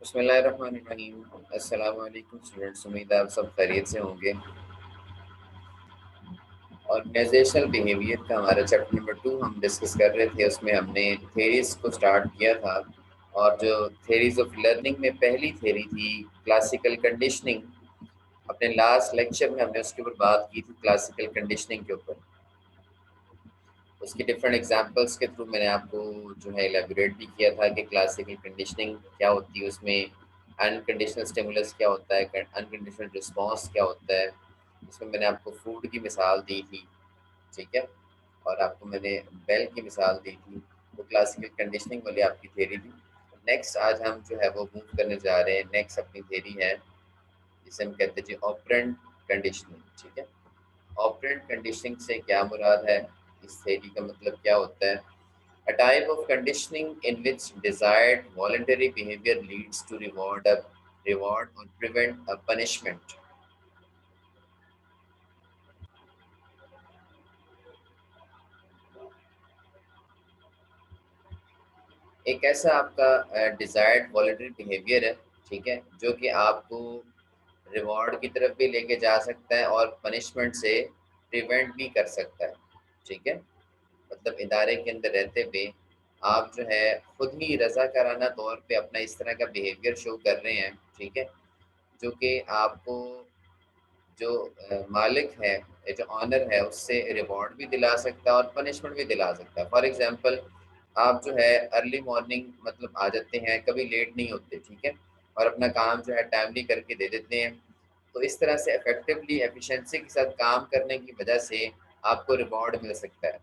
बिस्मिल्लाहिर्रहमानिर्रहीम। अस्सलाम वालेकुम स्टूडेंट्स, उम्मीद है आप सब खैरियत से होंगे। ऑर्गेनाइजेशनल बिहेवियर का हमारा चैप्टर नंबर 2 हम डिस्कस कर रहे थे। उसमें हमने थेरीज को स्टार्ट किया था और जो थेरीज ऑफ लर्निंग में पहली थेरी थी क्लासिकल कंडीशनिंग। अपने लास्ट लेक्चर में हमने उसके ऊपर बात की थी, क्लासिकल कंडीशनिंग के ऊपर। उसकी डिफरेंट एग्जांपल्स के थ्रू मैंने आपको जो है एलेबोरेट भी किया था कि क्लासिकल कंडीशनिंग क्या होती है, उसमें अनकंडीशनल स्टिमुलस क्या होता है, अनकंडीशनल रिस्पांस क्या होता है। इसमें मैंने आपको फूड की मिसाल दी थी, ठीक है, और आपको मैंने बेल की मिसाल दी थी। वो क्लासिकल कंडीशनिंग वाली आपकी थेरी थी। नेक्स्ट आज हम जो है वो मूव करने जा रहे हैं। नेक्स्ट अपनी थेरी है जिसे हम कहते हैं जी ऑपरेंट कंडीशनिंग, ठीक है। ऑपरेंट कंडीशनिंग से क्या मुराद है, इस थ्योरी का मतलब क्या होता है? A type of conditioning in which desired voluntary behavior leads to reward or prevent a punishment. एक ऐसा आपका डिजायर्ड वॉलंटरी बिहेवियर है, ठीक है, जो कि आपको रिवॉर्ड की तरफ भी लेके जा सकता है और पनिशमेंट से प्रिवेंट भी कर सकता है, ठीक है। मतलब इदारे के अंदर रहते हुए आप जो है खुद ही रज़ाकाराना तौर पे अपना इस तरह का बिहेवियर शो कर रहे हैं, ठीक है, जो कि आपको जो मालिक है या जो ऑनर है उससे रिवॉर्ड भी दिला सकता है और पनिशमेंट भी दिला सकता है। फॉर एग्जांपल, आप जो है अर्ली मॉर्निंग मतलब आ जाते हैं, कभी लेट नहीं होते, ठीक है, और अपना काम जो है टाइमली करके दे देते हैं। तो इस तरह से इफेक्टिवली एफिशिएंसी के साथ काम करने की वजह से आपको रिवॉर्ड मिल सकता है।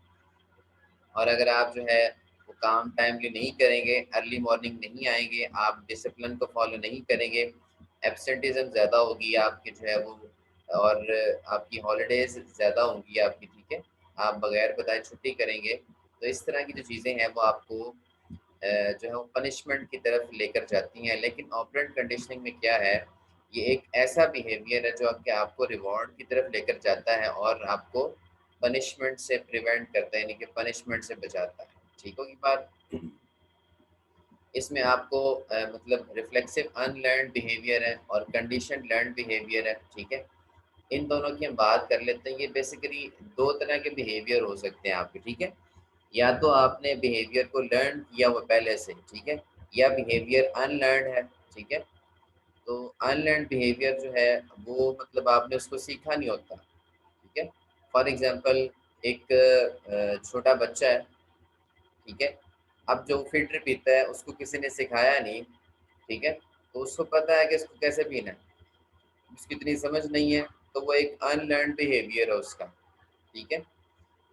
और अगर आप जो है वो काम टाइमली नहीं करेंगे, अर्ली मॉर्निंग नहीं आएंगे, आप डिसिप्लिन को फॉलो नहीं करेंगे, एब्सेंटिज्म ज़्यादा होगी आपकी जो है वो, और आपकी हॉलीडेज ज़्यादा होंगी आपकी, ठीक है, आप बगैर बताए छुट्टी करेंगे, तो इस तरह की जो चीज़ें हैं वो आपको जो है वो पनिशमेंट की तरफ लेकर जाती हैं। लेकिन ऑपरेंट कंडीशनिंग में क्या है, ये एक ऐसा बिहेवियर है जो कि आपको रिवॉर्ड की तरफ लेकर जाता है और आपको पनिशमेंट से प्रिवेंट करता है, यानी कि पनिशमेंट से बचाता है। ठीक होगी बात? इसमें आपको मतलब रिफ्लेक्सिव अनलर्न्ड बिहेवियर है और कंडीशन लर्न्ड बिहेवियर है, ठीक है। इन दोनों की हम बात कर लेते हैं। ये बेसिकली दो तरह के बिहेवियर हो सकते हैं आपके, ठीक है। या तो आपने बिहेवियर को लर्न किया हुआ पहले से, ठीक है, या बिहेवियर अनलर्न्ड है, ठीक है। तो अनलर्न्ड बिहेवियर जो है वो मतलब आपने उसको सीखा नहीं होता, ठीक है। फॉर एग्जांपल, एक छोटा बच्चा है, ठीक है, अब जो फ़िल्टर पीता है उसको किसी ने सिखाया नहीं, ठीक है, तो उसको पता है कि इसको कैसे पीना है, उसकी इतनी समझ नहीं है, तो वो एक अनलर्न्ड बिहेवियर है उसका, ठीक है।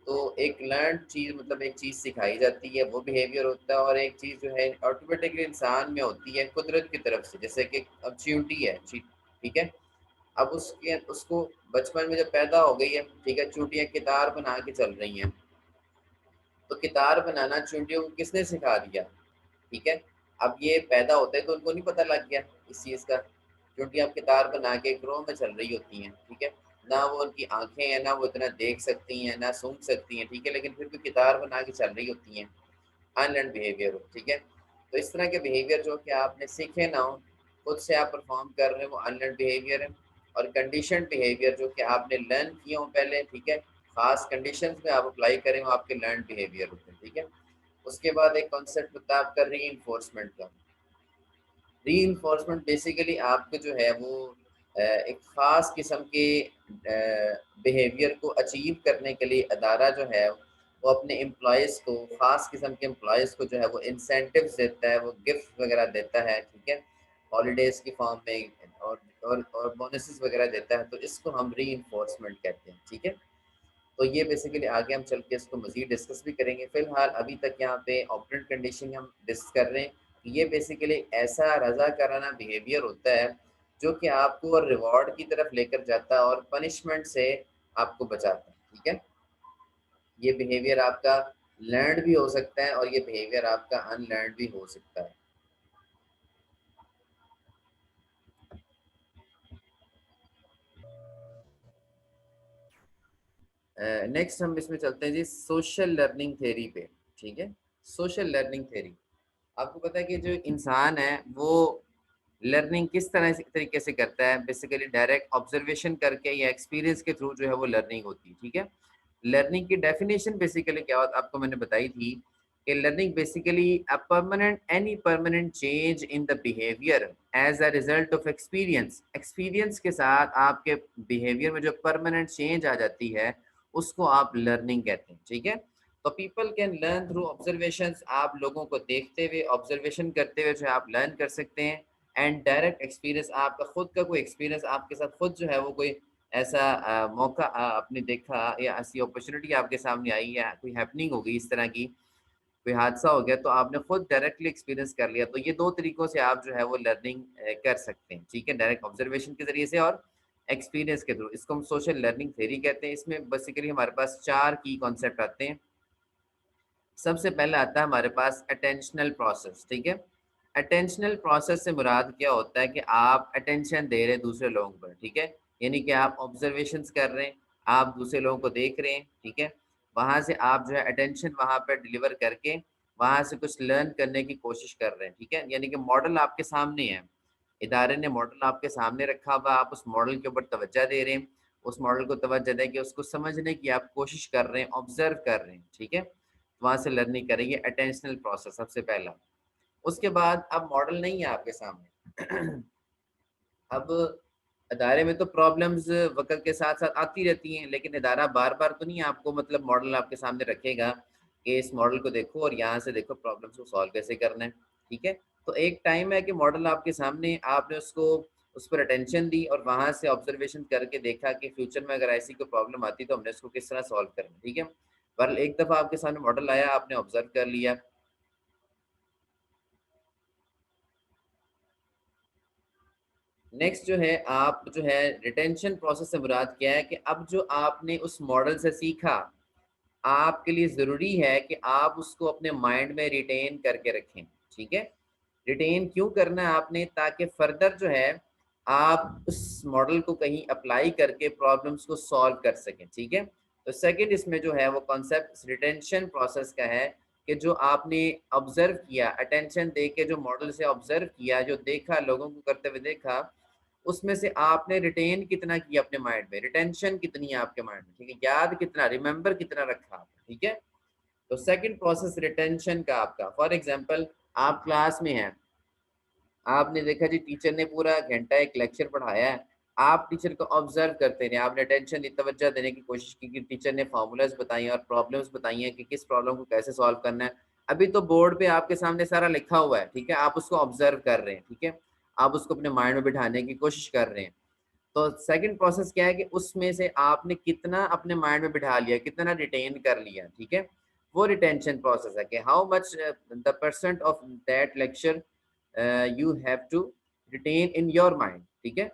तो एक लर्न चीज़ मतलब एक चीज़ सिखाई जाती है वो बिहेवियर होता है, और एक चीज़ जो है ऑटोमेटिकली इंसान में होती है कुदरत की तरफ से। जैसे कि अब चींटी है, ठीक है, अब उसके उसको बचपन में जब पैदा हो गई है, ठीक है, चींटियाँ कितार बना के चल रही हैं, तो कितार बनाना चींटियों को किसने सिखा दिया, ठीक है। अब ये पैदा होते हैं तो उनको नहीं पता लग गया इस चीज़ का, क्योंकि अब कितार बना के ग्रोह में चल रही होती हैं, ठीक है। ना वो उनकी आंखें हैं, ना वो इतना देख सकती हैं, ना सूंघ सकती हैं, ठीक है, लेकिन फिर भी कितार बना के चल रही होती हैं। अनलर्न बिहेवियर हो, ठीक है। तो इस तरह के बिहेवियर जो कि आपने सीखे ना हो, खुद से आप परफॉर्म कर रहे हो, वो अनलर्न बिहेवियर है। और कंडीशन बिहेवियर जो कि आपने लर्न किए हो पहले, ठीक है, खास कंडीशंस में आप अप्लाई करें, वो आपके लर्न बिहेवियर होते हैं, ठीक है। उसके बाद एक कॉन्सेप्ट होता है आपका री इन्फोर्समेंट का। रीइंफोर्समेंट बेसिकली आपको जो है वो एक ख़ास किस्म के बिहेवियर को अचीव करने के लिए अदारा जो है वो अपने एम्प्लॉइज़ को, ख़ास किस्म के एम्प्लॉइज़ को जो है वो इंसेंटिव्स देता है, वो गिफ्ट वगैरह देता है, ठीक है, हॉलीडेज़ की फॉर्म में, और बोनसेस वगैरह देता है, तो इसको हम रीइंफोर्समेंट कहते हैं, ठीक है। तो ये बेसिकली आगे हम चल के इसको मज़ीद डिस्कस भी करेंगे। फ़िलहाल अभी तक यहाँ पे ऑपरेंट कंडीशनिंग हम डिस्कस कर रहे हैं। ये बेसिकली ऐसा रज़ाकाराना बिहेवियर होता है जो कि आपको रिवॉर्ड की तरफ लेकर जाता है और पनिशमेंट से आपको बचाता है, ठीक है। ये बिहेवियर आपका लर्न्ड भी हो सकता है और ये बिहेवियर आपका अनलर्न्ड भी हो सकता है। नेक्स्ट हम इसमें चलते हैं जी सोशल लर्निंग थ्योरी पे, ठीक है। सोशल लर्निंग थ्योरी, आपको पता है कि जो इंसान है वो लर्निंग किस तरीके से करता है, बेसिकली डायरेक्ट ऑब्जर्वेशन करके या एक्सपीरियंस के थ्रू जो है वो लर्निंग होती है, ठीक है। लर्निंग की डेफिनेशन बेसिकली क्या होता है आपको मैंने बताई थी कि learning basically a permanent any permanent change in the behaviour as a result of experience. Experience के साथ आपके बिहेवियर में जो परमानेंट चेंज आ जाती है उसको आप लर्निंग कहते हैं, ठीक है। तो people can learn through observations, आप लोगों को देखते हुए ऑब्जर्वेशन करते हुए जो है आप लर्न कर सकते हैं। एंड डायरेक्ट एक्सपीरियंस, आपका खुद का कोई एक्सपीरियंस आपके साथ खुद जो है वो कोई ऐसा मौका आपने देखा या ऐसी अपॉर्चुनिटी आपके सामने आई या कोई हैपनिंग हो गई इस तरह की, कोई हादसा हो गया तो आपने खुद डायरेक्टली एक्सपीरियंस कर लिया, तो ये दो तरीकों से आप जो है वो लर्निंग कर सकते हैं, ठीक है। डायरेक्ट ऑब्जर्वेशन के जरिए से और एक्सपीरियंस के थ्रू, इसको हम सोशल लर्निंग थ्योरी कहते हैं। इसमें बेसिकली हमारे पास 4 की कॉन्सेप्ट आते हैं। सबसे पहले आता है हमारे पास अटेंशनल प्रोसेस, ठीक है। अटेंशनल प्रोसेस से मुराद क्या होता है कि आप अटेंशन दे रहे हैं दूसरे लोगों पर, ठीक है। यानी कि आप ऑब्जर्वेशंस कर रहे हैं, आप दूसरे लोगों को देख रहे हैं, ठीक है। वहाँ से आप जो है अटेंशन वहाँ पर डिलीवर करके वहाँ से कुछ लर्न करने की कोशिश कर रहे हैं, ठीक है। यानी कि मॉडल आपके सामने है, इदारे ने मॉडल आपके सामने रखा हुआ, आप उस मॉडल के ऊपर तवज्जो दे रहे हैं, उस मॉडल को तवज्जो दे के उसको समझने की आप कोशिश कर रहे हैं, ऑब्जर्व कर रहे हैं, ठीक है। वहाँ से लर्निंग करेंगे, अटेंशनल प्रोसेस सबसे पहला। उसके बाद अब मॉडल नहीं है आपके सामने अब अदारे में तो प्रॉब्लम्स वक्त के साथ साथ आती रहती हैं, लेकिन इदारा बार बार तो नहीं आपको मतलब मॉडल आपके सामने रखेगा कि इस मॉडल को देखो और यहाँ से देखो प्रॉब्लम्स को सॉल्व कैसे करना है, ठीक है। तो एक टाइम है कि मॉडल आपके सामने, आपने उसको उस पर अटेंशन दी और वहाँ से ऑब्जर्वेशन करके देखा कि फ्यूचर में अगर ऐसी कोई प्रॉब्लम आती तो हमने उसको किस तरह सॉल्व करना, ठीक है। पर एक दफ़ा आपके सामने मॉडल आया, आपने ऑब्जर्व कर लिया। नेक्स्ट जो है आप जो है रिटेंशन प्रोसेस से मुराद क्या है कि अब जो आपने उस मॉडल से सीखा, आपके लिए ज़रूरी है कि आप उसको अपने माइंड में रिटेन करके रखें, ठीक है। रिटेन क्यों करना है आपने, ताकि फर्दर जो है आप उस मॉडल को कहीं अप्लाई करके प्रॉब्लम्स को सॉल्व कर सकें, ठीक है। तो सेकंड इसमें जो है वो कॉन्सेप्ट रिटेंशन प्रोसेस का है कि जो आपने ऑब्जर्व किया, अटेंशन दे के जो मॉडल से ऑब्जर्व किया, जो देखा, लोगों को करते हुए देखा, उसमें से आपने रिटेन कितना किया अपने माइंड में, रिटेंशन कितनी है आपके माइंड में, ठीक है। याद कितना, रिमेंबर कितना रखा आपने, ठीक है। तो सेकंड प्रोसेस रिटेंशन का आपका, फॉर एग्जांपल आप क्लास में हैं, आपने देखा जी टीचर ने पूरा घंटा एक लेक्चर पढ़ाया है, आप टीचर को ऑब्जर्व करते रहे, आपने टेंशन दी, तवज्जो देने की कोशिश की कि टीचर ने फार्मूलाज बताई और प्रॉब्लम्स बताई हैं कि किस प्रॉब्लम को कैसे सॉल्व करना है। अभी तो बोर्ड पे आपके सामने सारा लिखा हुआ है, ठीक है, आप उसको ऑब्जर्व कर रहे हैं, ठीक है, आप उसको अपने माइंड में बिठाने की कोशिश कर रहे हैं। तो सेकंड प्रोसेस क्या है कि उसमें से आपने कितना अपने माइंड में बिठा लिया, कितना रिटेन कर लिया, ठीक है। वो रिटेंशन प्रोसेस है कि how much the percent of that lecture you have to retain in your mind, ठीक है।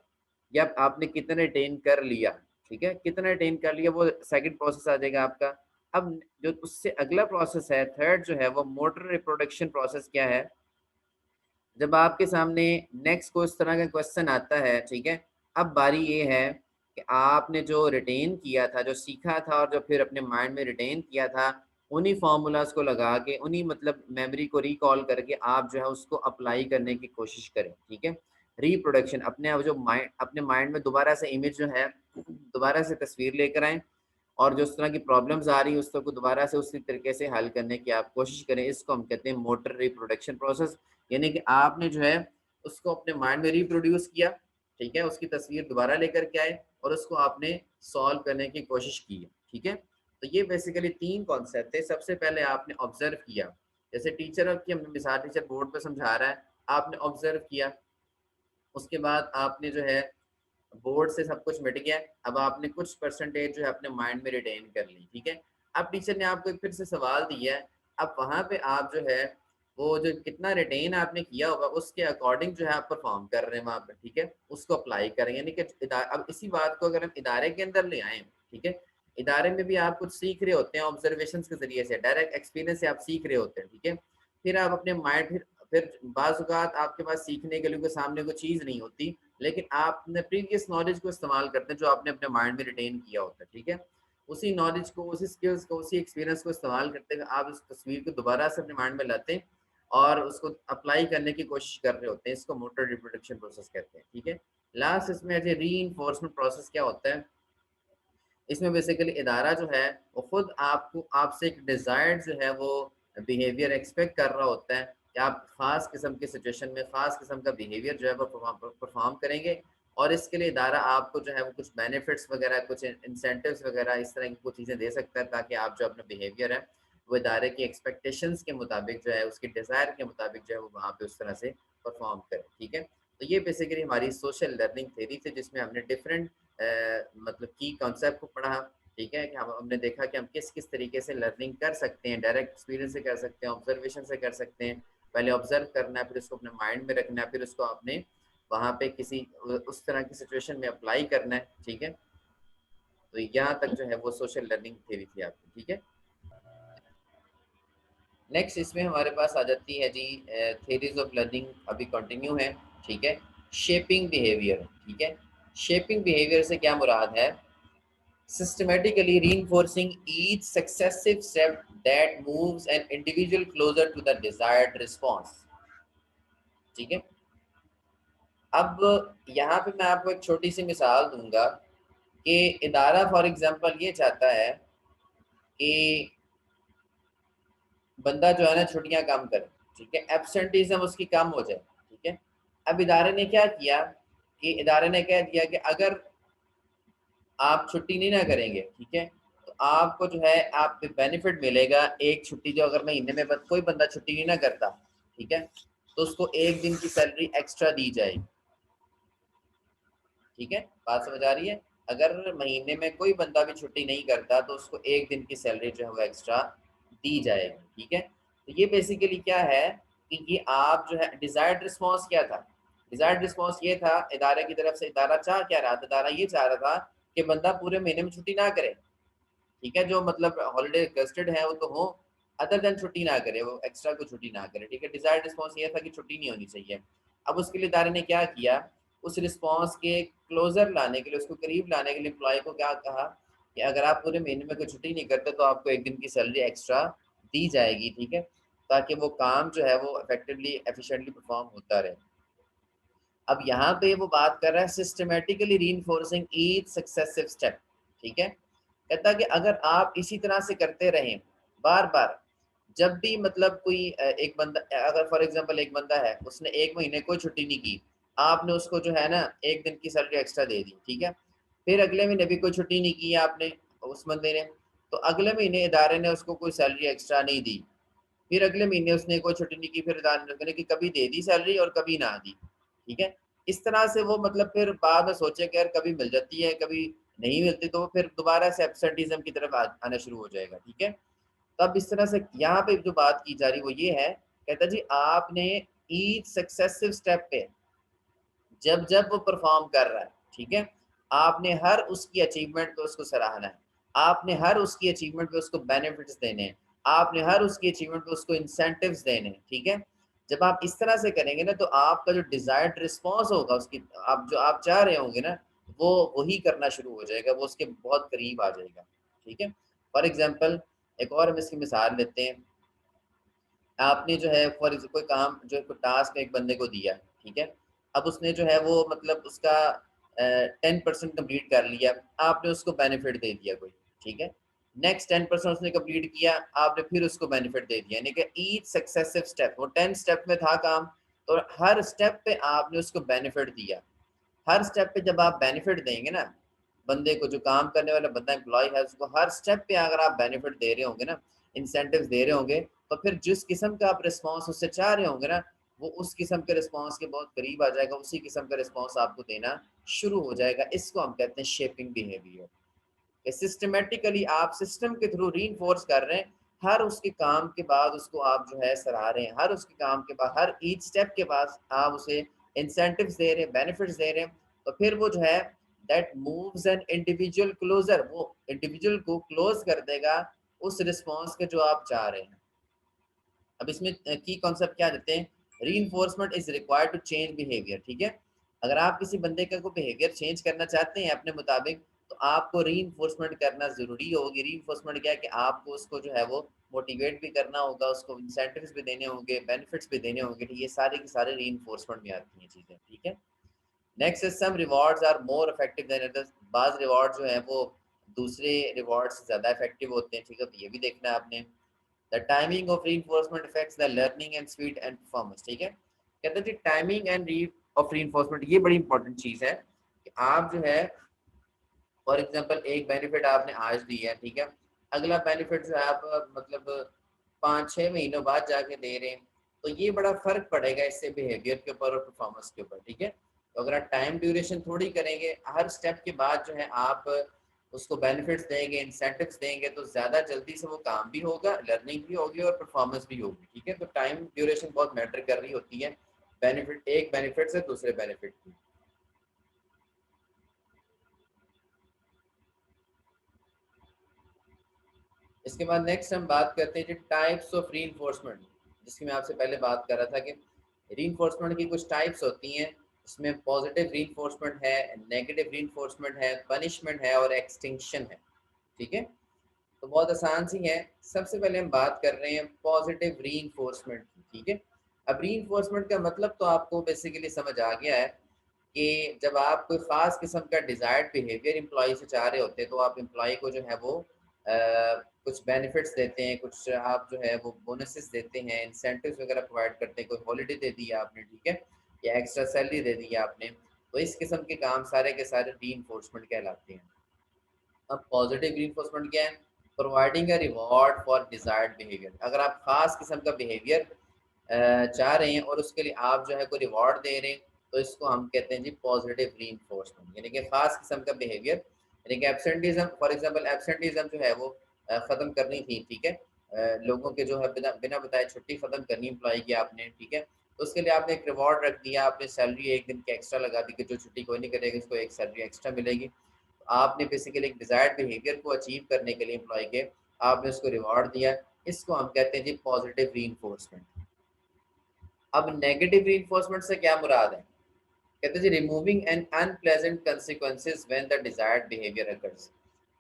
या आपने कितना रिटेन कर लिया, ठीक है, कितना रिटेन कर लिया, वो सेकंड प्रोसेस आ जाएगा आपका। अब जो उससे अगला प्रोसेस है थर्ड जो है वो मोटर रिप्रोडक्शन प्रोसेस क्या है, जब आपके सामने नेक्स्ट को इस तरह का क्वेश्चन आता है, ठीक है। अब बारी ये है कि आपने जो रिटेन किया था, जो सीखा था और जो फिर अपने माइंड में रिटेन किया था, उन्हीं फार्मूलाज को लगा के, उन्हीं मतलब मेमोरी को रिकॉल करके आप जो है उसको अप्लाई करने की कोशिश करें, ठीक है। रिप्रोडक्शन, अपने जो माइंड, अपने माइंड में दोबारा से इमेज जो है, दोबारा से तस्वीर लेकर आएँ और जो उस तरह की प्रॉब्लम्स आ रही है उसको दोबारा से उसी तरीके से हल करने की आप कोशिश करें। इसको हम कहते हैं मोटर रिप्रोडक्शन प्रोसेस। यानी कि आपने जो है उसको अपने माइंड में रिप्रोड्यूस किया, ठीक है, उसकी तस्वीर दोबारा लेकर के आए और उसको आपने सॉल्व करने की कोशिश की है, ठीक है। तो ये बेसिकली 3 कॉन्सेप्ट है। सबसे पहले आपने ऑब्जर्व किया, जैसे टीचर की हमने मिसाल, टीचर बोर्ड पर समझा रहा है, आपने ऑब्जर्व किया, उसके बाद आपने जो है बोर्ड से सब कुछ मिट गया, अब आपने कुछ परसेंटेज जो है अपने माइंड में रिटेन कर ली, ठीक है। अब टीचर ने आपको एक फिर से सवाल दिया है, अब वहाँ पे आप जो है वो जो कितना रिटेन आपने किया होगा उसके अकॉर्डिंग जो है आप परफॉर्म कर रहे हैं वहाँ पे, ठीक है, उसको अप्लाई करें। यानी कि अब इसी बात को अगर हम इदारे के अंदर ले आए, ठीक है, इदारे में भी आप कुछ सीख रहे होते हैं ऑब्जर्वेशन के जरिए से, डायरेक्ट एक्सपीरियंस से आप सीख रहे होते हैं, ठीक है। फिर आप अपने माइंड, फिर बाज़ औक़ात आपके पास सीखने के लिए कोई सामने कोई चीज़ नहीं होती, लेकिन आप अपने प्रीवियस नॉलेज को इस्तेमाल करते हैं जो आपने अपने माइंड में रिटेन किया होता है, ठीक है। उसी नॉलेज को, उसी स्किल्स को, उसी एक्सपीरियंस को इस्तेमाल करते हुए आप इस तस्वीर को दोबारा से अपने माइंड में लाते हैं और उसको अप्लाई करने की कोशिश कर रहे होते हैं। इसको मोटर रिप्रोडक्शन प्रोसेस कहते हैं, ठीक है। लास्ट इसमें एज ए री प्रोसेस क्या होता है, इसमें बेसिकली इदारा जो है वो खुद आपको आपसे एक डिज़ायर्ड जो है वो बिहेवियर एक्सपेक्ट कर रहा होता है कि आप ख़ास किस्म की सिचुएशन में ख़ास किस्म का बिहेवियर जो है वो परफॉर्म करेंगे, और इसके लिए इदारा आपको जो है वो कुछ बेनिफिट्स वगैरह, कुछ इंसेंटिव्स वगैरह इस तरह की कुछ चीज़ें दे सकता है, ताकि आप जो अपना बिहेवियर है वो इदारे की एक्सपेक्टेशंस के मुताबिक जो है, उसके डिज़ायर के मुताबिक जो है वो वहाँ पे उस तरह से परफॉर्म करें, ठीक है। तो ये बेसिकली हमारी सोशल लर्निंग थ्योरी थी, जिसमें हमने डिफरेंट मतलब की कॉन्सेप्ट को पढ़ा, ठीक है, कि हमने देखा कि हम किस किस तरीके से लर्निंग कर सकते हैं, डायरेक्ट एक्सपीरियंस से कर सकते हैं, ऑब्जर्वेशन से कर सकते हैं। पहले ऑब्जर्व करना है, फिर उसको अपने माइंड में रखना है, फिर उसको अपने वहाँ पे किसी उस तरह की सिचुएशन में अप्लाई करना है, ठीक है। तो यहाँ तक जो है वो सोशल लर्निंग थ्योरी थी आपकी, ठीक है। नेक्स्ट इसमें हमारे पास आ जाती है जी थ्योरीज ऑफ लर्निंग, अभी कंटिन्यू है, ठीक है। शेपिंग बिहेवियर, ठीक है। शेपिंग बिहेवियर से क्या मुराद है, systematically reinforcing each successive step that moves an individual closer to the desired response, ठीक है। अब यहाँ पे मैं आपको एक छोटी सी मिसाल दूंगा कि इदारा फॉर एग्जांपल ये चाहता है कि बंदा जो है ना छुट्टियां कम करे, ठीक है, एब्सेंटीज्म उसकी कम हो जाए, ठीक है। अब इदारे ने क्या किया कि इदारे ने कह दिया कि अगर आप छुट्टी नहीं ना करेंगे, ठीक है, तो आपको जो है आप बेनिफिट मिलेगा एक छुट्टी, जो अगर महीने में कोई बंदा छुट्टी नहीं ना करता, ठीक है, तो उसको एक दिन की सैलरी एक्स्ट्रा दी जाएगी, ठीक है। बात समझ आ रही है, अगर महीने में कोई बंदा भी छुट्टी नहीं करता तो उसको एक दिन की सैलरी जो है वो एक्स्ट्रा दी जाएगी, ठीक है। तो ये बेसिकली क्या है कि ये आप जो है डिजायर्ड रिस्पॉन्स क्या था, डिजायर्ड रिस्पॉन्स ये था इदारे की तरफ से, इदारा चाह क्या रहा था, इदारा ये चाह रहा था कि बंदा पूरे महीने में छुट्टी ना करे, ठीक है, जो मतलब हॉलीडे रिक्वेस्टेड है वो तो हो, अदर देन छुट्टी ना करे, वो एक्स्ट्रा कोई छुट्टी ना करे, ठीक है। डिजायर्ड रिस्पॉन्स ये था कि छुट्टी नहीं होनी चाहिए। अब उसके लिए इदारे ने क्या किया, उस रिस्पॉन्स के क्लोजर लाने के लिए, उसको करीब लाने के लिए एम्प्लॉय को क्या कहा कि अगर आप पूरे महीने में कोई छुट्टी नहीं करते तो आपको एक दिन की सैलरी एक्स्ट्रा दी जाएगी, ठीक है, ताकि वो काम जो है वो इफेक्टिवली एफिशिएंटली परफॉर्म होता रहे। अब यहाँ पे वो बात कर रहा है systematically reinforcing each successive step, ठीक है। कहता है कि अगर आप इसी तरह से करते रहें बार बार, जब भी मतलब कोई एक बंदा, अगर फॉर एग्जांपल एक बंदा है उसने एक महीने कोई छुट्टी नहीं की, आपने उसको जो है ना एक दिन की सैलरी एक्स्ट्रा दे दी, ठीक है, फिर अगले महीने भी कोई छुट्टी नहीं की आपने उस बंदे ने, तो अगले महीने इदारे ने उसको कोई सैलरी एक्स्ट्रा नहीं दी, फिर अगले महीने उसने कोई छुट्टी नहीं की, फिर इदारे ने कि कभी दे दी सैलरी और कभी ना दी, ठीक है। इस तरह से वो मतलब फिर बाद में सोचे कि यार कभी मिल जाती है कभी नहीं मिलती, तो वो फिर दोबारा से एब्सेंटिज्म की तरफ आना शुरू हो जाएगा, ठीक है। तब इस तरह से यहाँ पे जो बात की जा रही वो ये है, कहता जी आपने ईच सक्सेसिव स्टेप पे जब जब वो परफॉर्म कर रहा है, ठीक है, आपने हर उसकी अचीवमेंट पे उसको सराहना है, आपने हर उसकी अचीवमेंट पे उसको बेनिफिट्स देने हैं, आपने हर उसकी अचीवमेंट पे उसको इंसेंटिव्स देने हैं, ठीक है। जब आप इस तरह से करेंगे ना तो आपका जो डिजायर्ड रिस्पॉन्स होगा उसकी, आप जो आप चाह रहे होंगे ना वो वही करना शुरू हो जाएगा, वो उसके बहुत करीब आ जाएगा, ठीक है। फॉर एग्जाम्पल एक और हम इसकी मिसाल लेते हैं, आपने जो है फॉर कोई काम जो कोई टास्क एक बंदे को दिया, ठीक है, अब उसने जो है वो मतलब उसका 10% कम्प्लीट कर लिया, आपने उसको बेनिफिट दे दिया कोई, ठीक है। नेक्स्ट 10% उसने कंप्लीट किया, आपने फिर उसको बेनिफिट दे दिया, यानी कि ईच सक्सेसिव स्टेप, वो 10 स्टेप में था काम, तो हर स्टेप पे आपने उसको बेनिफिट दिया। हर स्टेप पे जब आप बेनिफिट देंगे ना बंदे को, जो काम करने वाला बंदा एम्प्लॉय है उसको, हर स्टेप पे अगर आप बेनिफिट दे रहे होंगे ना, इंसेंटिव्स दे रहे होंगे, तो फिर जिस किस्म का आप रिस्पॉन्स उससे चाह रहे होंगे ना, वो उस किस्म के रिस्पॉन्स के बहुत करीब आ जाएगा, उसी किस्म का रिस्पॉन्स आपको देना शुरू हो जाएगा। इसको हम कहते हैं शेपिंग बिहेवियर। सिस्टमेटिकली आप सिस्टम के थ्रू री कर रहे हैं, हर उसके काम के बाद उसको आप जो है सराह रहे हैं, हर उसके काम के बाद हर ईच स्टेप के बाद आप उसे इंसेंटिव्स दे रहे हैं, बेनिफिट्स दे रहे हैं, तो फिर वो जो है that moves an individual closer, वो इंडिविजुअल को क्लोज कर देगा उस रिस्पॉन्स के जो आप चाह रहे हैं। अब इसमें की कॉन्सेप्ट क्या देते हैं, री is required to change behaviour, ठीक है। अगर आप किसी बंदे का को बिहेवियर चेंज करना चाहते हैं अपने मुताबिक, तो आपको रीइंफोर्समेंट करना ज़रूरी होगी। रीइंफोर्समेंट क्या है कि आपको उसको जो है वो मोटिवेट भी करना होगा, उसको इंसेंटिव्स भी देने होंगे, बेनिफिट्स भी देने होंगे। ये सारे के सारे रीइंफोर्समेंट में आती हैं चीज़ें, ठीक है। Next is some rewards are more effective than others. बाज़ रिवॉर्ड जो हैं वो दूसरे रिवॉर्ड से ज़्यादा इफेक्टिव होते हैं, ठीक है, तो ये भी देखना है आपने। The timing of reinforcement affects the learning and speed and performance, ठीक है। कहते हैं जी timing and re of reinforcement, ये बड़ी इंपॉर्टेंट चीज़ है कि आप जो है फॉर एग्जांपल एक बेनिफिट आपने आज दिया है, ठीक है, अगला बेनिफिट जो है आप मतलब 5-6 महीनों बाद जाके दे रहे हैं, तो ये बड़ा फर्क पड़ेगा इससे बिहेवियर के ऊपर और परफॉर्मेंस के ऊपर, ठीक है। तो अगर आप टाइम ड्यूरेशन थोड़ी करेंगे, हर स्टेप के बाद जो है आप उसको बेनिफिट्स देंगे, इंसेंटिव्स देंगे, तो ज़्यादा जल्दी से वो काम भी होगा, लर्निंग भी होगी और परफॉर्मेंस भी होगी, ठीक है। तो टाइम ड्यूरेशन बहुत मैटर कर रही होती है बेनिफिट, एक बेनिफिट से दूसरे बेनिफिट की। इसके बाद नेक्स्ट हम बात करते हैं टाइप्स ऑफ रीइंफोर्समेंट, जिसकी मैं आपसे पहले बात कर रहा था कि रीइंफोर्समेंट की कुछ टाइप्स होती हैं। इसमें पॉजिटिव रीइंफोर्समेंट है, नेगेटिव रीइंफोर्समेंट है, पनिशमेंट है और एक्सटिंक्शन है, ठीक है। तो बहुत आसान सी है। सबसे पहले हम बात कर रहे हैं पॉजिटिव रीइंफोर्समेंट की, ठीक है। अब रीइंफोर्समेंट का मतलब तो आपको बेसिकली समझ आ गया है कि जब आप कोई ख़ास किस्म का डिज़ायर्ड बिहेवियर एम्प्लॉई से चाह रहे होते हैं, तो आप एम्प्लॉई को जो है वो कुछ बेनिफिट्स देते हैं, कुछ आप जो है वो बोनसेस देते हैं, इंसेंटिव्स वगैरह प्रोवाइड करते हैं, कोई हॉलिडे दे दी है आपने, ठीक है, या एक्स्ट्रा सैलरी दे दी है आपने। तो इस किस्म के काम सारे के सारे रीइंफोर्समेंट कहलाते हैं। अब पॉजिटिव रीइंफोर्समेंट क्या है? Providing a reward for desired behaviour. अगर आप ख़ास किस्म का बिहेवियर चाह रहे हैं और उसके लिए आप जो है कोई रिवॉर्ड दे रहे हैं, तो इसको हम कहते हैं जी पॉजिटिव रीइंफोर्समेंट, यानी कि ख़ास किस्म का बिहेवियर, यानी कि एब्सेंटिज़म, फॉर एग्जांपल एब्सेंटिज़म जो है वो ख़त्म करनी थी, ठीक है। लोगों के जो है बिना बिना बताए छुट्टी ख़त्म करनी एम्प्लॉई की आपने, ठीक है। तो उसके लिए आपने एक रिवॉर्ड रख दिया, आपने सैलरी 1 दिन की एक्स्ट्रा लगा दी कि जो छुट्टी कोई नहीं करेगा उसको एक सैलरी एक्स्ट्रा मिलेगी। आपने बेसिकली एक डिज़ायर्ड बिहेवियर को अचीव करने के लिए एम्प्लॉय के आपने उसको रिवॉर्ड दिया। इसको हम कहते हैं जी पॉजिटिव रीइंफोर्समेंट। अब नेगेटिव रीइंफोर्समेंट से क्या मुराद है? कहते हैं जी removing an unpleasant consequences when the desired behaviour occurs.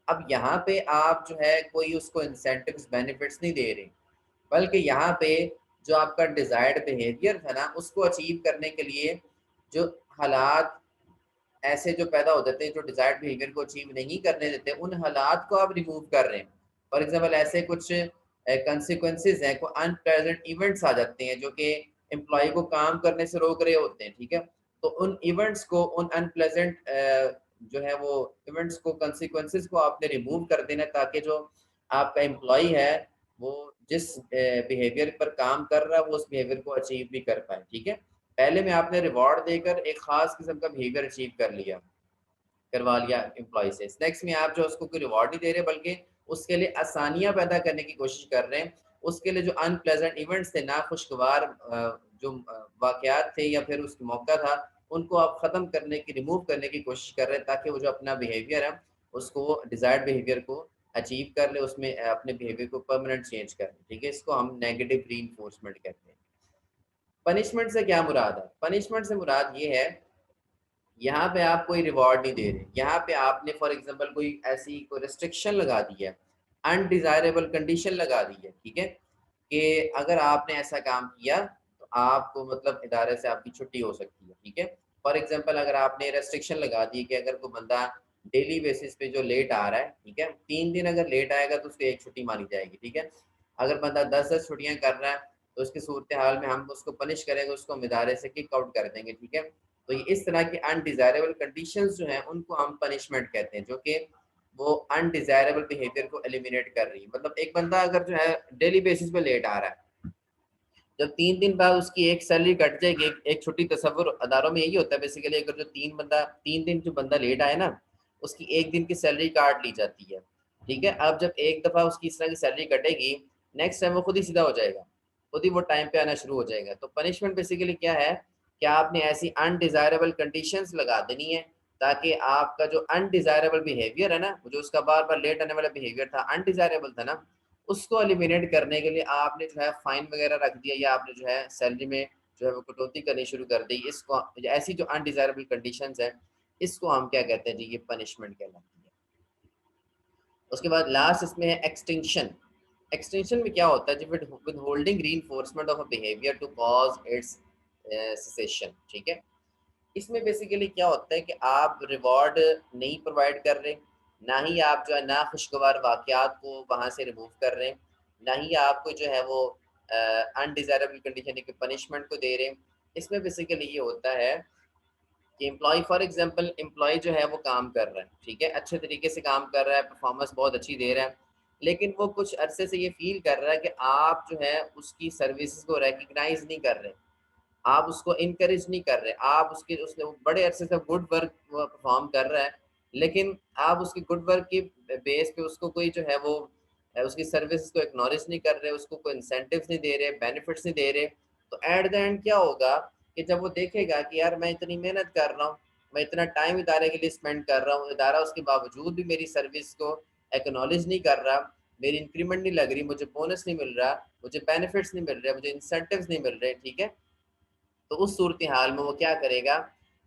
अब यहाँ पे आप जो है कोई उसको इंसेंटिव्स बेनिफिट्स नहीं दे रहे, बल्कि यहाँ पे जो आपका डिज़ायर्ड बिहेवियर था ना उसको अचीव करने के लिए जो हालात ऐसे जो पैदा हो जाते हैं, जो डिज़ायर्ड बिहेवियर को अचीव नहीं करने देते, उन हालात को आप रिमूव कर रहे हैं। फॉर एग्ज़ाम्पल ऐसे कुछ कंसीक्वेंसेज़ हैं, कोई अनप्लेज़ेंट इवेंट्स आ जाते हैं जो कि एम्प्लॉयी को काम करने से रोक रहे होते हैं, ठीक है? तो उन इवेंट्स को, उन अनप्लेज़ेंट जो है वो इवेंट्स को, कंसीक्वेंसेज़ को आपने रिमूव कर देना है, ताकि जो आपका एम्प्लॉयी है, वो जिस बिहेवियर पर काम कर रहा है, वो उस बिहेवियर को अचीव भी कर पाए, ठीक है? पहले में आपने रिवॉर्ड देकर एक खास किस्म का बिहेवियर अचीव कर लिया, करवा लिया एम्प्लॉय से। नेक्स्ट में आप जो उसको कोई रिवॉर्ड नहीं दे रहे, बल्कि उसके लिए आसानियाँ पैदा करने की कोशिश कर रहे हैं। उसके लिए जो अनप्लेज़ेंट इवेंट्स थे, नाखुशगवार जो वाक़यात थे या फिर उस मौका था, उनको आप ख़त्म करने की, रिमूव करने की कोशिश कर रहे हैं, ताकि वो जो अपना बिहेवियर है, उसको वो डिज़ायर्ड बिहेवियर को अचीव कर ले, उसमें अपने बिहेवियर को परमानेंट चेंज कर लें, ठीक है? इसको हम नेगेटिव रीइंफोर्समेंट कहते हैं। पनिशमेंट से क्या मुराद है? पनिशमेंट से मुराद ये है, यहाँ पे आप कोई रिवॉर्ड नहीं दे रहे, यहाँ पे आपने फॉर एग्जांपल कोई ऐसी कोई रिस्ट्रिक्शन लगा दी है, अनडिज़ायरेबल कंडीशन लगा दी है, ठीक है? कि अगर आपने ऐसा काम किया तो आपको मतलब इदारे से आपकी छुट्टी हो सकती है, ठीक है? फॉर एग्जांपल अगर आपने रेस्ट्रिक्शन लगा दी कि अगर कोई बंदा डेली बेसिस पे जो लेट आ रहा है, ठीक है? 3 दिन अगर लेट आएगा तो उसको 1 छुट्टी मानी जाएगी, ठीक है? अगर बंदा 10-10 छुट्टियाँ कर रहा है, तो उसकी सूरत-ए-हाल में हम उसको पनिश करेंगे, उसको हम इदारे से किक आउट कर देंगे, ठीक है? तो ये इस तरह की अनडिज़ायरेबल कंडीशंस जो हैं, उनको हम पनिशमेंट कहते हैं, जो कि वो अनडिज़ायरेबल बिहेवियर को एलिमिनेट कर रही है। मतलब एक बंदा अगर जो है डेली बेसिस पे लेट आ रहा है, जब 3 दिन बाद उसकी एक सैलरी कट जाएगी, एक छुट्टी, तसव्वुर अदारों में यही होता है बेसिकली, अगर जो 3 दिन जो बंदा लेट आए ना, उसकी 1 दिन की सैलरी काट ली जाती है, ठीक है? अब जब एक दफ़ा उसकी इस तरह की सैलरी कटेगी, नेक्स्ट टाइम वो खुद ही सीधा हो जाएगा, खुद ही वो टाइम पे आना शुरू हो जाएगा। तो पनिशमेंट बेसिकली क्या है कि आपने ऐसी अनडिज़ायरेबल कंडीशंस लगा देनी है, ताकि आपका जो अनडिज़ायरेबल बिहेवियर है ना, जो उसका बार-बार लेट आने वाला बिहेवियर था, अनडिज़ायरेबल था ना, उसको एलिमिनेट करने के लिए आपने जो है फाइन वगैरह रख दिया, या आपने जो है सैलरी में जो है वो कटौती करनी शुरू कर दी। इसको ऐसी जो अनडिज़ायरेबल कंडीशंस हैं, इसको हम क्या कहते हैं जी, ये पनिशमेंट कहलाती है। उसके बाद लास्ट इसमें है एक्सटेंशन। एक्सटेंशन में क्या होता है, जब withholding reinforcement of a behaviour to cause its cessation, ठीक है। इसमें बेसिकली क्या होता है कि आप रिवॉर्ड नहीं प्रोवाइड कर रहे, ना ही आप जो है ना खुशगवार वाक़यात को वहाँ से रिमूव कर रहे हैं, ना ही आपको जो है वो अनडिज़ायरेबल कंडीशन यानी कि पनिशमेंट को दे रहे हैं। इसमें बेसिकली ये होता है कि एम्प्लॉय फॉर एग्जांपल एम्प्लॉय जो है वो काम कर रहा है, ठीक है, अच्छे तरीके से काम कर रहा है, परफॉर्मेंस बहुत अच्छी दे रहा है, लेकिन वो कुछ अरसे से ये फील कर रहा है कि आप जो है उसकी सर्विसेज को रिकग्नाइज नहीं कर रहे, आप उसको इनकरेज नहीं कर रहे, आप उसके उसने वो बड़े अरसे से गुड वर्क परफॉर्म कर रहा है, लेकिन आप उसकी गुड वर्क की बेस पे उसको कोई जो है वो उसकी सर्विस को एक्नॉलेज नहीं कर रहे, उसको कोई इंसेंटिव्स नहीं दे रहे, बेनिफिट्स नहीं दे रहे। तो एट द एंड क्या होगा कि जब वो देखेगा कि यार मैं इतनी मेहनत कर रहा हूँ, मैं इतना टाइम इदारे के लिए स्पेंड कर रहा हूँ, इदारा उसके बावजूद भी मेरी सर्विस को एक्नॉलेज नहीं कर रहा, मेरी इंक्रीमेंट नहीं लग रही, मुझे बोनस नहीं मिल रहा, मुझे बेनिफिट्स नहीं मिल रहे, मुझे इंसेंटिव्स नहीं मिल रहे, ठीक है। तो उस सूरत हाल में वो क्या करेगा,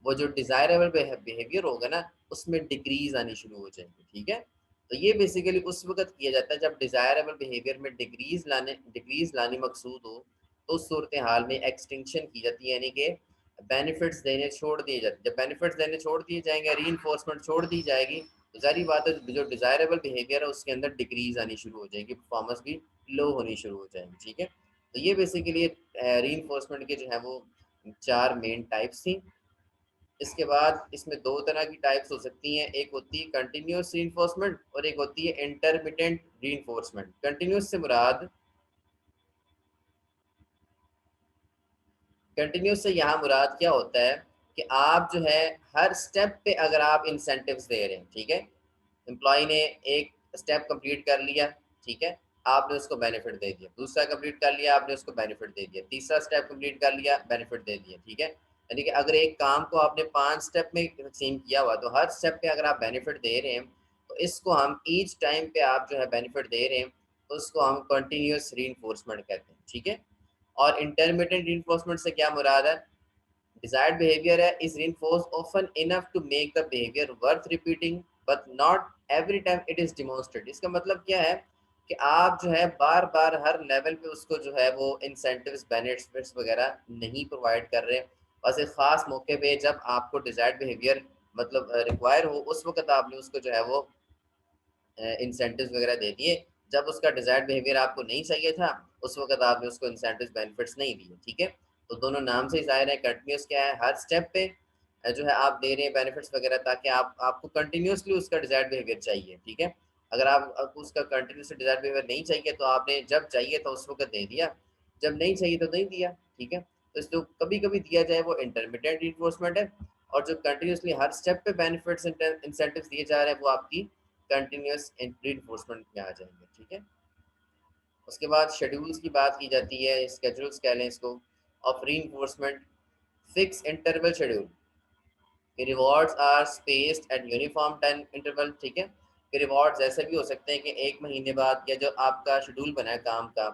वो जो डिज़ायरेबल बिहेवियर होगा ना उसमें डिक्रीज आनी शुरू हो जाएगी, ठीक है। तो ये बेसिकली उस वक्त किया जाता है जब डिज़ायरेबल बिहेवियर में डिक्रीज लानी मकसूद हो, तो उस सूरत हाल में एक्सटिंक्शन की जाती है, यानी कि बेनिफिट्स देने छोड़ दिए जाते हैं। जब बेनिफिट्स देने छोड़ दिए जाएंगे, री छोड़ दी जाएगी, तो जारी बात है जो डिज़ायरेबल बिहेवियर है उसके अंदर डिक्रीज आनी शुरू हो जाएगी, परफॉर्मेंस भी लो होनी शुरू हो जाएगी, ठीक है। तो ये बेसिकली री के जो है वो चार मेन टाइप्स थी। इसके बाद इसमें दो तरह की टाइप्स हो सकती हैं, एक होती है कंटिन्यूस रीइंफोर्समेंट और एक होती है इंटरमिटेंट रीइंफोर्समेंट। कंटिन्यूस से मुराद, कंटिन्यूस से यहाँ मुराद क्या होता है कि आप जो है हर स्टेप पे अगर आप इंसेंटिव्स दे रहे हैं, ठीक है, एम्प्लॉय ने एक स्टेप कंप्लीट कर लिया, ठीक है, आपने उसको बेनिफिट दे दिया, दूसरा कंप्लीट कर लिया आपने उसको बेनिफिट दे दिया, तीसरा स्टेप कंप्लीट कर लिया बेनिफिट दे दिया, ठीक है। यानी कि अगर एक काम को आपने 5 स्टेप में तकसीम किया हुआ, तो हर स्टेप पे अगर आप बेनिफिट दे रहे हैं, तो इसको हम ईच टाइम पे आप जो है बेनिफिट दे रहे हैं, तो उसको हम कंटिन्यूस रीइंफोर्समेंट कहते हैं, ठीक है। और इंटरमीडिएट रीइंफोर्समेंट से क्या मुराद है, desired behavior is reinforced often enough to make the behavior worth repeating but not every time it is demonstrated। इसका मतलब क्या है कि आप जो है बार बार हर लेवल पे उसको जो है वो इंसेंटिव्स बेनिफिट्स वगैरह नहीं प्रोवाइड कर रहे, बस एक ख़ास मौके पे जब आपको डिज़ायर्ड बिहेवियर मतलब रिक्वायर हो उस वक्त आपने उसको जो है वो इंसेंटिव्स वगैरह दे दिए, जब उसका डिज़ायर्ड बिहेवियर आपको नहीं चाहिए था उस वक्त आपने उसको इंसेंटिव्स बेनिफिट्स नहीं दिए, ठीक है। तो दोनों नाम से ही ज़ाहिर है कंटिन्यूस क्या है, हर स्टेप पे जो है आप दे रहे हैं बेनिफिट्स वगैरह, ताकि आपको कंटिन्यूसली उसका डिज़ायर्ड बिहेवियर चाहिए, ठीक है। अगर आपको उसका कंटिन्यूसली डिज़ायर्ड बिहेवियर नहीं चाहिए तो आपने जब चाहिए था उस वक्त दे दिया, जब नहीं चाहिए तो नहीं दिया, ठीक है। तो इसको कभी कभी दिया जाए वो इंटरमीडिएट इन्फोर्समेंट है, और जो कंटिन्यूसली हर स्टेप पे बेनिफिट्स इंसेंटिव्स दिए जा रहे हैं वो आपकी कंटिन्यूस रीइंफोर्समेंट में आ जाएंगे, ठीक है। उसके बाद शेड्यूल्स की बात की जाती है, स्केड्यूल्स कह लें इसको, of reinforcement. Fix interval schedule, rewards are spaced at uniform time interval, ठीक है। कि रिवॉर्ड्स ऐसे भी हो सकते हैं कि 1 महीने बाद, या जो आपका शेड्यूल बना है काम का,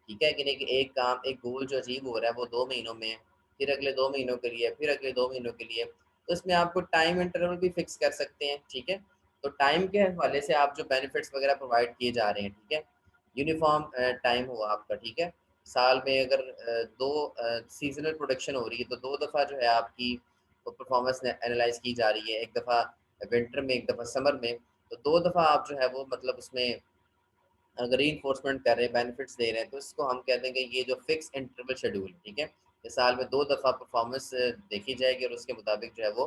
ठीक है, कि नहीं कि एक काम एक गोल जो अचीव हो रहा है वो 2 महीनों में, फिर अगले 2 महीनों के लिए, फिर अगले 2 महीनों के लिए, तो इसमें आपको टाइम इंटरवल भी फिक्स कर सकते हैं, ठीक है। तो टाइम के हवाले से आप जो बेनिफिट्स वगैरह प्रोवाइड किए जा रहे हैं, ठीक है, यूनिफॉर्म टाइम हुआ आपका, ठीक है। साल में अगर दो सीजनल प्रोडक्शन हो रही है तो 2 दफ़ा जो है आपकी परफॉर्मेंस एनालाइज की जा रही है, एक दफ़ा विंटर में एक दफ़ा समर में, तो 2 दफ़ा आप जो है वो मतलब उसमें अगर री कर रहे हैं बेनिफिट्स दे रहे हैं, तो इसको हम कहते हैं कि ये जो फिक्स इंटरवल शेड्यूल, ठीक है, ये साल में 2 दफ़ा परफॉर्मेंस देखी जाएगी और उसके मुताबिक जो है वो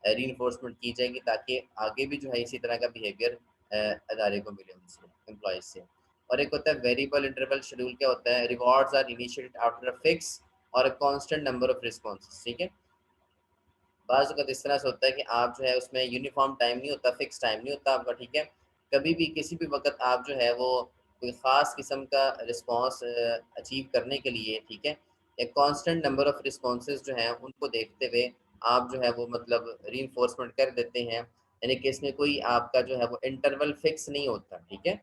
री की जाएगी, ताकि आगे भी जो है इसी तरह का बिहेवियर अदारे को मिले उनसे, एम्प्लॉज से। और एक होता है वेरिएबल इंटरवल शेड्यूल, क्या होता है, rewards are initiated after a fix or a constant number of response, ठीक है। बाज़ वक़्त इस तरह से होता है कि आप जो है उसमें यूनिफ़ॉर्म टाइम नहीं होता, फ़िक्स टाइम नहीं होता आपका, ठीक है। कभी भी किसी भी वक़्त आप जो है वो कोई ख़ास किस्म का रिस्पॉन्स अचीव करने के लिए, ठीक है, एक कांस्टेंट नंबर ऑफ़ रिस्पॉन्सेज़ जो हैं उनको देखते हुए आप जो है वो मतलब रीइंफोर्समेंट कर देते हैं। यानी कि इसमें कोई आपका जो है वो इंटरवल फ़िक्स नहीं होता, ठीक है।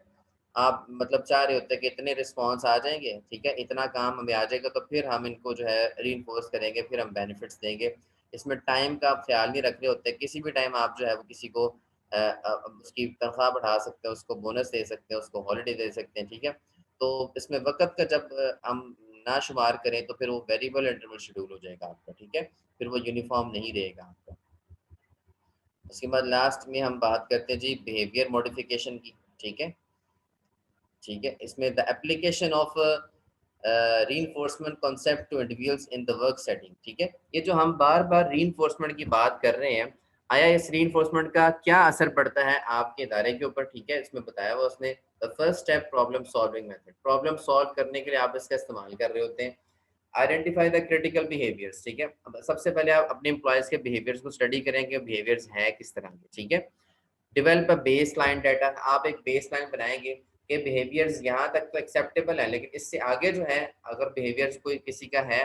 आप मतलब चाह रहे होते हैं कि इतने रिस्पॉन्स आ जाएँगे, ठीक है, इतना काम हमें आ जाएगा तो फिर हम इनको जो है रीइंफोर्स करेंगे, फिर हम बेनिफिट्स देंगे। इसमें टाइम का आप ख़्याल नहीं रख रहे होते, किसी भी टाइम आप जो है वो किसी को उसकी तनख्वाह बढ़ा सकते हैं, उसको बोनस दे सकते हैं, उसको हॉलिडे दे सकते हैं, ठीक है। तो इसमें वक़्त का जब हम ना शुमार करें तो फिर वो वेरिएबल इंटरवल शेड्यूल हो जाएगा आपका, ठीक है। फिर वो यूनिफ़ॉर्म नहीं रहेगा आपका। उसके बाद लास्ट में हम बात करते हैं जी बिहेवियर मॉडिफ़िकेशन की, ठीक है। ठीक है, इसमें the application of reinforcement concept to individuals in the work setting, ठीक है। ये जो हम बार-बार रीइंफोर्समेंट की बात कर रहे हैं, आया इस रीइंफोर्समेंट का क्या असर पड़ता है आपके इदारे के ऊपर, ठीक है। इसमें बताया हुआ उसने the first step problem solving method, problem solve करने के लिए आप इसका इस्तेमाल कर रहे होते हैं। आइडेंटिफाई द क्रिटिकल बिहेवियर्स, ठीक है। अब सबसे पहले आप अपने एम्प्लॉयज़ के बिहेवियर्स को स्टडी करेंगे, बिहेवियर्स हैं किस तरह के, ठीक है। डेवलप अ बेसलाइन डाटा, आप एक बेसलाइन बनाएंगे कि बिहेवियर्स यहाँ तक तो एक्सेप्टेबल है, लेकिन इससे आगे जो है अगर बिहेवियर्स कोई किसी का है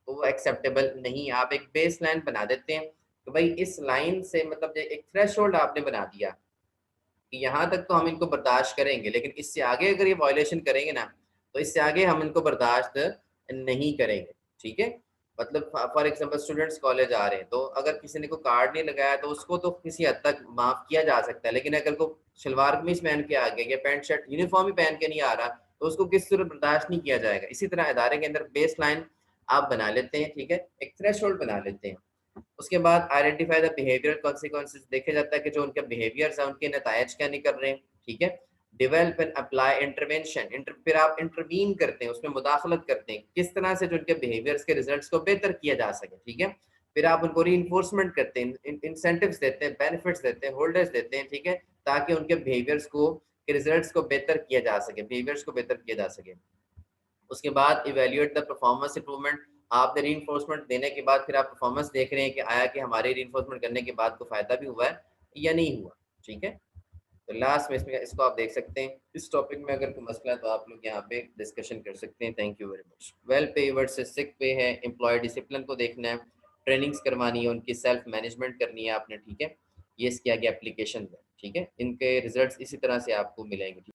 तो वो एक्सेप्टेबल नहीं है। आप एक बेसलाइन बना देते हैं तो भाई इस लाइन से मतलब एक थ्रेशोल्ड आपने बना दिया कि यहाँ तक तो हम इनको बर्दाश्त करेंगे, लेकिन इससे आगे अगर ये वायलेशन करेंगे ना तो इससे आगे हम इनको बर्दाश्त नहीं करेंगे, ठीक है। मतलब फॉर एग्जांपल स्टूडेंट्स कॉलेज आ रहे हैं तो अगर किसी ने को कार्ड नहीं लगाया तो उसको तो किसी हद तक माफ किया जा सकता है, लेकिन अगर को शलवार कमीज पहन के आ गया या पैंट शर्ट यूनिफॉर्म ही पहन के नहीं आ रहा तो उसको किस सूरत बर्दाश्त नहीं किया जाएगा। इसी तरह इदारे के अंदर बेस लाइन आप बना लेते हैं, ठीक है, एक थ्रेशोल्ड बना लेते हैं। उसके बाद आइडेंटिफाई द बिहेवियरल कॉन्सिक्वेंसेस, देखा जाता है कि जो उनके बिहेवियर्स हैं उनके नतायज क्या नहीं कर रहे हैं, ठीक है। डेवलप एंड अप्लाई इंटरवेंशन, फिर आप इंटरवीन करते हैं, उसमें मुदाखलत करते हैं किस तरह से जो उनके बिहेवियर्स के रिजल्ट्स को बेहतर किया जा सके, ठीक है। फिर आप उनको रीइंफोर्समेंट करते हैं, इंसेंटिव्स देते हैं, बेनिफिट्स देते हैं, होल्डर्स देते हैं, ठीक है, ताकि उनके बिहेवियर्स को के रिजल्ट्स को बेहतर किया जा सके, बिहेवियर्स को बेहतर किया जा सके। उसके बाद इवैल्यूएट द परफॉर्मेंस इंप्रूवमेंट, आपने रीइंफोर्समेंट देने के बाद फिर आप परफॉर्मेंस देख रहे हैं कि आया कि हमारे रीइंफोर्समेंट करने के बाद को फायदा भी हुआ है या नहीं हुआ, ठीक है। तो लास्ट में इसमें इसको आप देख सकते हैं। इस टॉपिक में अगर कोई मसला है तो आप लोग यहाँ पे डिस्कशन कर सकते हैं। Thank you very much. Well पे वर्सेस सिक पे है, एम्प्लॉय डिसिप्लिन को देखना है, ट्रेनिंग्स करवानी है, उनकी सेल्फ मैनेजमेंट करनी है आपने, ठीक है। ये इसके आगे एप्लीकेशन है, ठीक है। इनके रिजल्ट्स इसी तरह से आपको मिलेंगे।